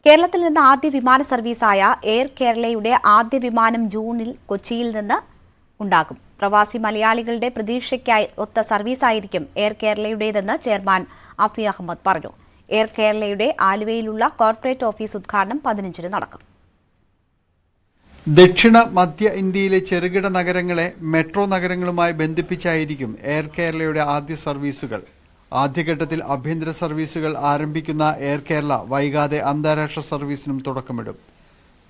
കേരളത്തിൽ നിന്ന് ആദ്യ വിമാന സർവീസായ എയർ കേരളയുടെ ആദ്യ വിമാനം ജൂണിൽ കൊച്ചിയിൽ നിന്ന് ഉണ്ടാകും. പ്രവാസി മലയാളികളുടെ പ്രതീക്ഷയ്ക്കായി ഒത്ത സർവീസായിരിക്കും എയർ കേരളയുടേതെന്ന് ചെയർമാൻ അഫി അഹമ്മദ് പറഞ്ഞു. എയർ കേരളയുടെ ആലുവയിലുള്ള കോർപ്പറേറ്റ് ഓഫീസ് ഉദ്ഘാടനം 15-ന് നടക്കും. ദക്ഷിണ മധ്യ ഇന്ത്യയിലെ ചെറുകിട നഗരങ്ങളെ മെട്രോ നഗരങ്ങളുമായി ബന്ധിപ്പിച്ചായിരിക്കും എയർ കേരളയുടെ ആദ്യ സർവീസുകൾ. ആദ്യഘട്ടത്തിൽ ആഭ്യന്തര സർവീസുകൾ ആരംഭിക്കുന്ന എയർ കേരള വൈകാതെ അന്താരാഷ്ട്ര സർവീസിനും തുടക്കമിടും.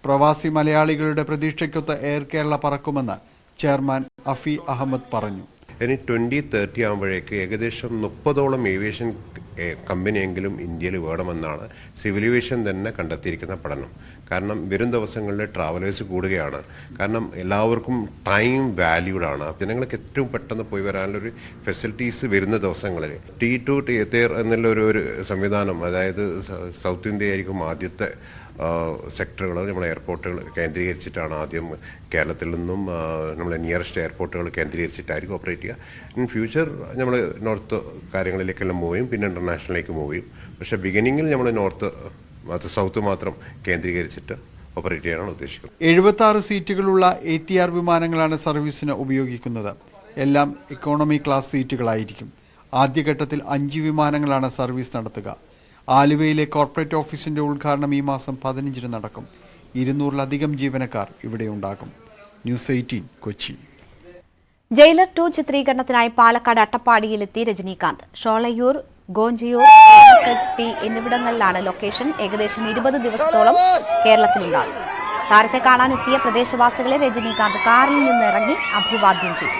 പ്രവാസി മലയാളികളുടെ പ്രതീക്ഷയ്ക്കൊത്ത് എയർ കേരള പറക്കുമെന്ന് ചെയർമാൻ അഫി അഹമ്മദ് പറഞ്ഞു. ഇനി 2030 ആകുമ്പോഴേക്ക് ഏകദേശം 30ഓളം ഏവിയേഷൻ കമ്പനിയെങ്കിലും ഇന്ത്യയിൽ വേണമെന്നാണ് സിവിൽ ഏവിയേഷൻ തന്നെ കണ്ടെത്തിയിരിക്കുന്ന പഠനം. കാരണം വരും ദിവസങ്ങളിൽ ട്രാവലേഴ്സ് കൂടുകയാണ്. കാരണം എല്ലാവർക്കും ടൈം വാല്യൂഡാണ്. ജനങ്ങൾക്ക് ഏറ്റവും പെട്ടെന്ന് പോയി വരാനുള്ളൊരു ഫെസിലിറ്റീസ് വരുന്ന ദിവസങ്ങളിൽ T2 എയർ എന്നുള്ള ഒരു സംവിധാനം, അതായത് സൗത്ത് ഇന്ത്യ ആയിരിക്കും ആദ്യത്തെ സെക്ടറുകൾ. നമ്മുടെ എയർപോർട്ടുകൾ കേന്ദ്രീകരിച്ചിട്ടാണ് ആദ്യം കേരളത്തിൽ നിന്നും നമ്മളെ നിയറസ്റ്റ് എയർപോർട്ടുകൾ കേന്ദ്രീകരിച്ചിട്ടായിരിക്കും ഓപ്പറേറ്റ് ചെയ്യുക. ഇൻ ഫ്യൂച്ചർ നമ്മൾ നോർത്ത് കാര്യങ്ങളിലേക്കെല്ലാം മൂവ് ചെയ്യും, പിന്നെ ഇന്റർനാഷണലിലേക്ക് മൂവ് ചെയ്യും. പക്ഷേ ബിഗിനിങ്ങിൽ നമ്മൾ നോർത്ത് സൗത്ത് മാത്രം കേന്ദ്രീകരിച്ചിട്ട് ഓപ്പറേറ്റ് ചെയ്യാനാണ് ഉദ്ദേശിക്കുന്നത്. 76 സീറ്റുകളുള്ള ATR വിമാനങ്ങളാണ് സർവീസിന് ഉപയോഗിക്കുന്നത്. എല്ലാം ഇക്കോണമി ക്ലാസ് സീറ്റുകളായിരിക്കും. ആദ്യഘട്ടത്തിൽ 5 വിമാനങ്ങളാണ് സർവീസ് നടത്തുക. ആലുവയിലെ കോർപ്പറേറ്റ് ഓഫീസിന്റെ ഉദ്ഘാടനം ഈ മാസം 15-ന് നടക്കും. 200-ലധികം ജീവനക്കാർ ഇവിടെ ഉണ്ടാകും. ന്യൂസ് 18 കൊച്ചി. ജയിലർ 2 ചിത്രീകരണത്തിനായി പാലക്കാട് അട്ടപ്പാടിയിലെത്തി രജനീകാന്ത്. ഷോളയൂർ, ഗോഞ്ചിയൂർ, എന്നിവിടങ്ങളിലാണ് ലൊക്കേഷൻ. ഏകദേശം 20 ദിവസത്തോളം കേരളത്തിലുണ്ടാകും. താരത്തെ കാണാനെത്തിയ പ്രദേശവാസികളെ രജനീകാന്ത് കാറിൽ നിന്നിറങ്ങി അഭിവാദ്യം ചെയ്തു.